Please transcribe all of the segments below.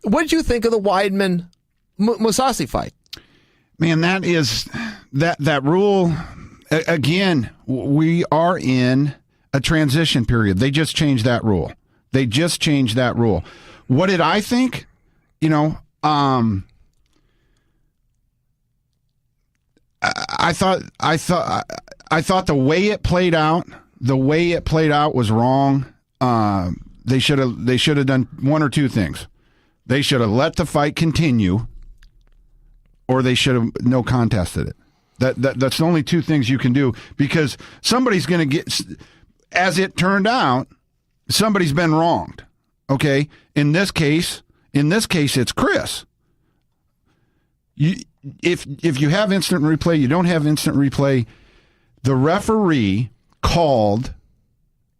What did you think of the Weidman-Mousasi fight? Man, that rule, again, we are in a transition period. They just changed that rule. What did I think? I thought the way it played out was wrong. They should have done one or two things. They should have let the fight continue, or they should have no contested it. That's the only two things you can do, because somebody's going to get. As it turned out, somebody's been wronged. Okay, in this case, it's Chris. If you have instant replay, you don't have instant replay. The referee called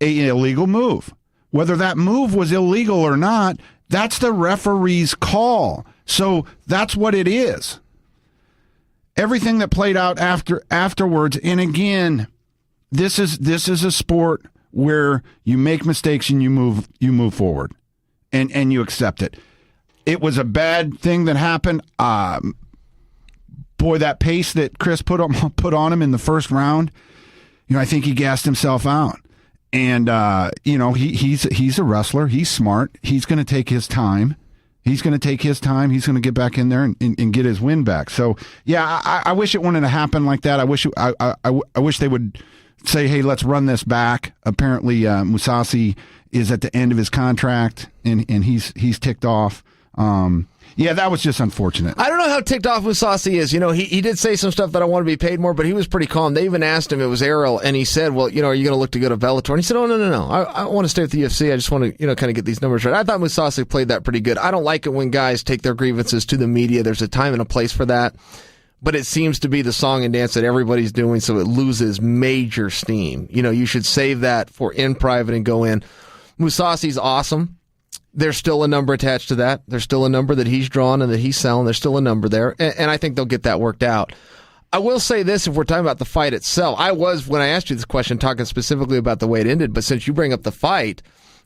an illegal move. Whether that move was illegal or not, that's the referee's call. So that's what it is. Everything that played out afterwards, and again, this is a sport where you make mistakes and you move forward, and you accept it. It was a bad thing that happened. Boy, that pace that Chris put on him in the first round, I think he gassed himself out. And he's a wrestler. He's smart. He's going to take his time. He's going to get back in there and get his win back. So yeah, I wish it wouldn't have happened like that. I wish they would say, hey, let's run this back. Apparently, Mousasi is at the end of his contract, and he's ticked off. Yeah, that was just unfortunate. I don't know how ticked off Mousasi is. He did say some stuff that I want to be paid more, but he was pretty calm. They even asked him, it was Errol, and he said, well, are you going to look to go to Bellator? And he said, oh, no. I want to stay with the UFC. I just want to, kind of get these numbers right. I thought Mousasi played that pretty good. I don't like it when guys take their grievances to the media. There's a time and a place for that. But it seems to be the song and dance that everybody's doing, so it loses major steam. You should save that for in private and go in. Mousasi's awesome. There's still a number attached to that. There's still a number that he's drawn and that he's selling. There's still a number there, and I think they'll get that worked out. I will say this, if we're talking about the fight itself, I was, when I asked you this question, talking specifically about the way it ended, but since you bring up the fight,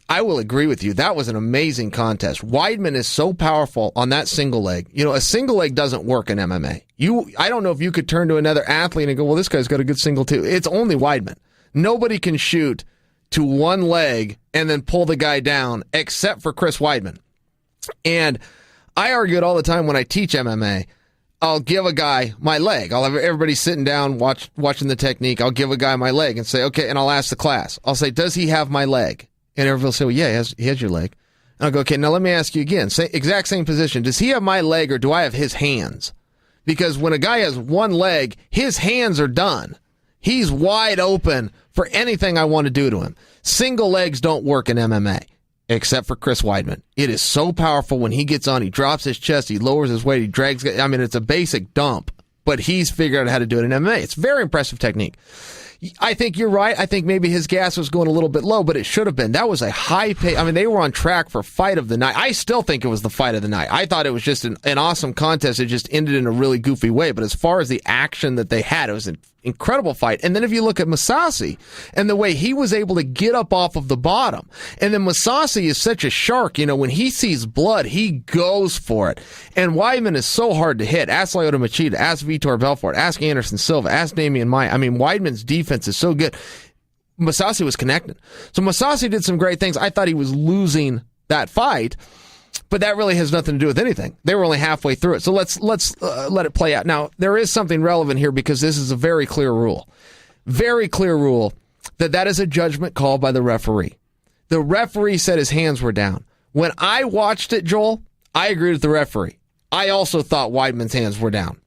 I will agree with you. That was an amazing contest. Weidman is so powerful on that single leg. A single leg doesn't work in MMA. I don't know if you could turn to another athlete and go, well, this guy's got a good single too. It's only Weidman. Nobody can shoot to one leg and then pull the guy down, except for Chris Weidman. And I argue it all the time when I teach MMA. I'll give a guy my leg. I'll have everybody sitting down, watching the technique. I'll give a guy my leg and say, okay, and I'll ask the class. I'll say, does he have my leg? And everybody will say, well, yeah, he has your leg. And I'll go, okay, now let me ask you again. Exact same position. Does he have my leg or do I have his hands? Because when a guy has one leg, his hands are done. He's wide open for anything I want to do to him. Single legs don't work in MMA, except for Chris Weidman. It is so powerful when he gets on. He drops his chest, he lowers his weight, he drags. It's a basic dump, but he's figured out how to do it in MMA. It's very impressive technique. I think you're right. I think maybe his gas was going a little bit low, but it should have been. That was a high pace. They were on track for fight of the night. I still think it was the fight of the night. I thought it was just an awesome contest. It just ended in a really goofy way. But as far as the action that they had, it was an incredible fight. And then if you look at Mousasi and the way he was able to get up off of the bottom, and then Mousasi is such a shark. When he sees blood, he goes for it. And Weidman is so hard to hit. Ask Lyoto Machida, ask Vitor Belfort, ask Anderson Silva, ask Damian Maia. Weidman's defense is so good. Mousasi was connected. So Mousasi did some great things. I thought he was losing that fight, but that really has nothing to do with anything. They were only halfway through it. So let's let it play out. Now, there is something relevant here because this is a very clear rule. Very clear rule that is a judgment call by the referee. The referee said his hands were down. When I watched it, Joel, I agreed with the referee. I also thought Weidman's hands were down.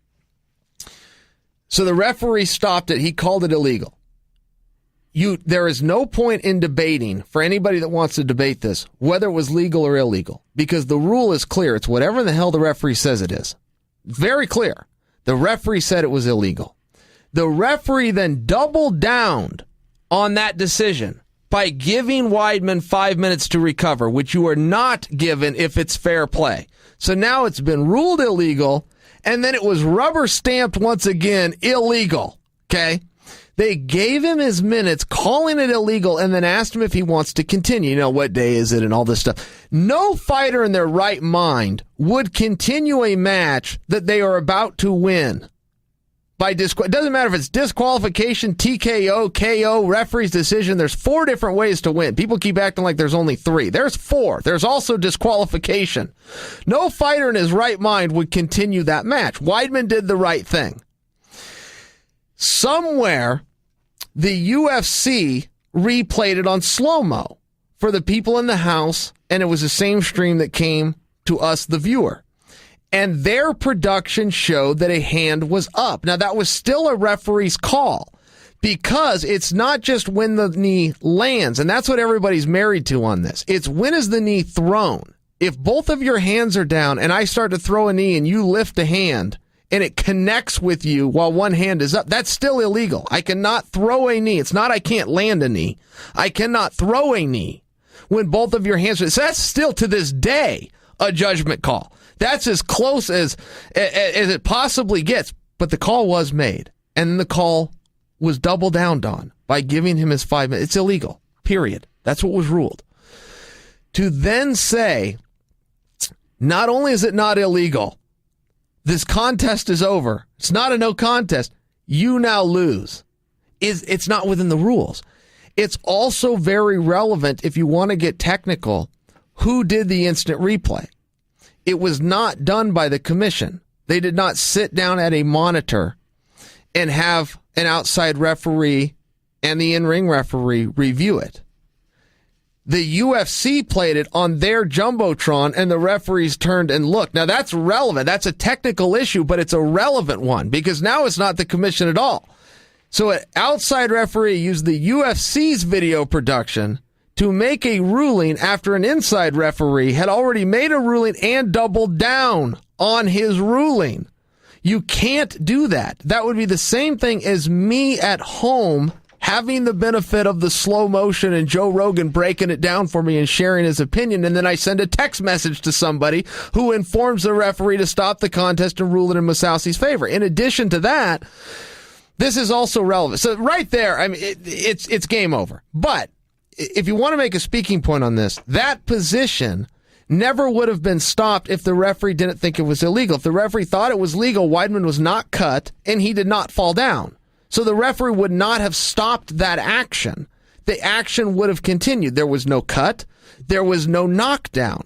So the referee stopped it. He called it illegal. There is no point in debating, for anybody that wants to debate this, whether it was legal or illegal, because the rule is clear. It's whatever the hell the referee says it is. Very clear. The referee said it was illegal. The referee then doubled down on that decision by giving Weidman 5 minutes to recover, which you are not given if it's fair play. So now it's been ruled illegal, and then it was rubber stamped once again illegal. Okay? They gave him his minutes, calling it illegal, and then asked him if he wants to continue. You know, what day is it and all this stuff. No fighter in their right mind would continue a match that they are about to win. It doesn't matter if it's disqualification, TKO, KO, referee's decision. There's 4 different ways to win. People keep acting like there's only 3. There's 4. There's also disqualification. No fighter in his right mind would continue that match. Weidman did the right thing. Somewhere, the UFC replayed it on slow-mo for the people in the house, and it was the same stream that came to us, the viewer. And their production showed that a hand was up. Now, that was still a referee's call because it's not just when the knee lands, and that's what everybody's married to on this. It's when is the knee thrown. If both of your hands are down and I start to throw a knee and you lift a hand and it connects with you while one hand is up, that's still illegal. I cannot throw a knee. It's not I can't land a knee. I cannot throw a knee when both of your hands are. So that's still to this day a judgment call. That's as close as it possibly gets. But the call was made, and the call was double downed on by giving him his 5 minutes. It's illegal, period. That's what was ruled. To then say, not only is it not illegal, this contest is over. It's not a no contest. You now lose. It's not within the rules. It's also very relevant if you want to get technical. Who did the instant replay? It was not done by the commission. They did not sit down at a monitor and have an outside referee and the in-ring referee review it. The UFC played it on their Jumbotron, and the referees turned and looked. Now, that's relevant. That's a technical issue, but it's a relevant one because now it's not the commission at all. So an outside referee used the UFC's video production to make a ruling after an inside referee had already made a ruling and doubled down on his ruling. You can't do that. That would be the same thing as me at home having the benefit of the slow motion and Joe Rogan breaking it down for me and sharing his opinion, and then I send a text message to somebody who informs the referee to stop the contest and rule it in Mousasi's favor. In addition to that, this is also relevant. So right there, I mean, it's game over. But if you want to make a speaking point on this, that position never would have been stopped if the referee didn't think it was illegal. If the referee thought it was legal, Weidman was not cut, and he did not fall down. So the referee would not have stopped that action. The action would have continued. There was no cut. There was no knockdown.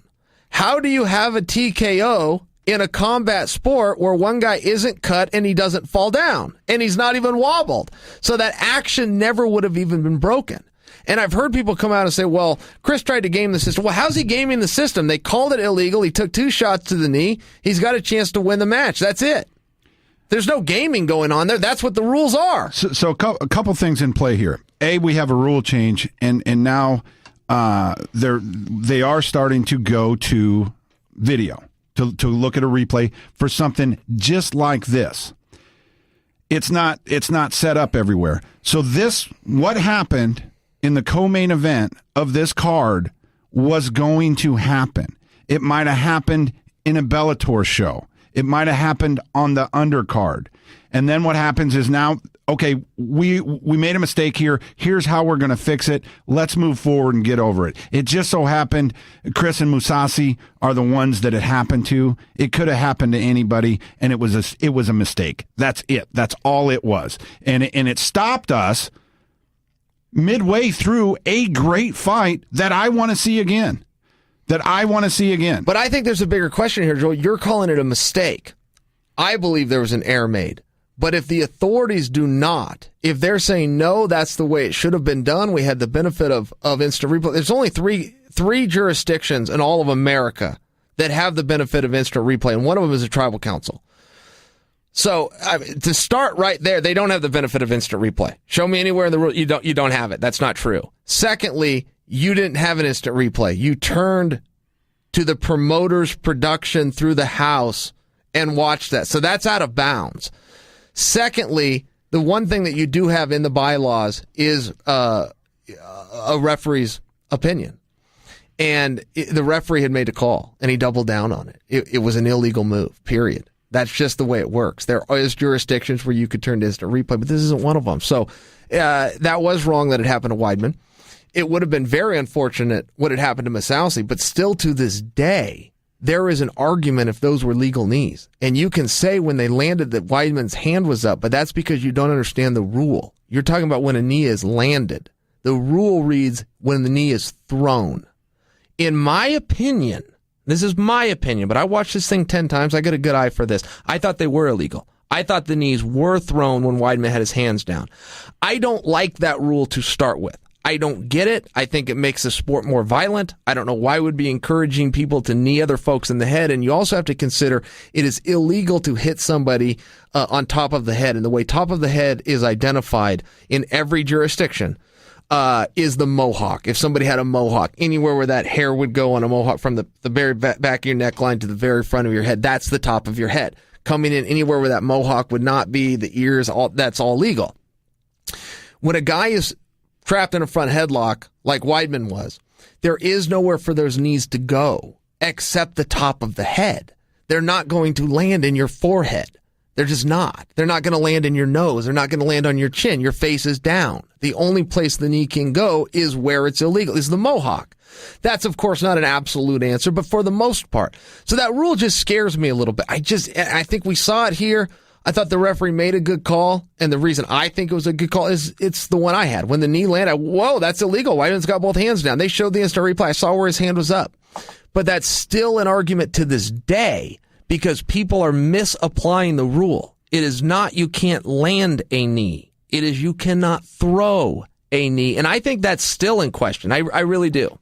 How do you have a TKO in a combat sport where one guy isn't cut and he doesn't fall down, and he's not even wobbled? So that action never would have even been broken. And I've heard people come out and say, well, Chris tried to game the system. Well, how's he gaming the system? They called it illegal. He took 2 shots to the knee. He's got a chance to win the match. That's it. There's no gaming going on there. That's what the rules are. So a couple things in play here. A, we have a rule change, and now they are starting to go to video to look at a replay for something just like this. It's not set up everywhere. So what happened in the co-main event of this card was going to happen. It might have happened in a Bellator show. It might have happened on the undercard. And then what happens is now, okay, we made a mistake here. Here's how we're going to fix it. Let's move forward and get over it. It just so happened Chris and Mousasi are the ones that it happened to. It could have happened to anybody, and it was a mistake. That's it. That's all it was. And it stopped us midway through a great fight that I want to see again. But I think there's a bigger question here, Joel. You're calling it a mistake. I believe there was an error made. But if the authorities do not, if they're saying, no, that's the way it should have been done, we had the benefit of instant replay. There's only three jurisdictions in all of America that have the benefit of instant replay, and one of them is a tribal council. So to start right there, they don't have the benefit of instant replay. Show me anywhere in the rule you don't have it. That's not true. Secondly, you didn't have an instant replay. You turned to the promoter's production through the house and watched that. So that's out of bounds. Secondly, the one thing that you do have in the bylaws is a referee's opinion. And the referee had made a call, and he doubled down on it. It was an illegal move, period. That's just the way it works. There is jurisdictions where you could turn to instant replay, but this isn't one of them. So that was wrong that it happened to Weidman. It would have been very unfortunate what had happened to Mousasi, but still to this day, there is an argument if those were legal knees. And you can say when they landed that Weidman's hand was up, but that's because you don't understand the rule. You're talking about when a knee is landed. The rule reads when the knee is thrown. In my opinion, this is my opinion, but I watched this thing 10 times. I got a good eye for this. I thought they were illegal. I thought the knees were thrown when Weidman had his hands down. I don't like that rule to start with. I don't get it. I think it makes the sport more violent. I don't know why it would be encouraging people to knee other folks in the head. And you also have to consider it is illegal to hit somebody on top of the head. And the way top of the head is identified in every jurisdiction is the mohawk. If somebody had a mohawk, anywhere where that hair would go on a mohawk from the very back of your neckline to the very front of your head, that's the top of your head. Coming in anywhere where that mohawk would not be, the ears, that's all legal. When a guy is trapped in a front headlock like Weidman was, there is nowhere for those knees to go except the top of the head. They're not going to land in your forehead. They're just not. They're not going to land in your nose. They're not going to land on your chin. Your face is down. The only place the knee can go is where it's illegal, is the mohawk. That's, of course, not an absolute answer, but for the most part. So that rule just scares me a little bit. I think we saw it here. I thought the referee made a good call, and the reason I think it was a good call is it's the one I had. When the knee landed, whoa, that's illegal. Weidman's got both hands down. They showed the instant replay. I saw where his hand was up. But that's still an argument to this day because people are misapplying the rule. It is not you can't land a knee. It is you cannot throw a knee. And I think that's still in question. I really do.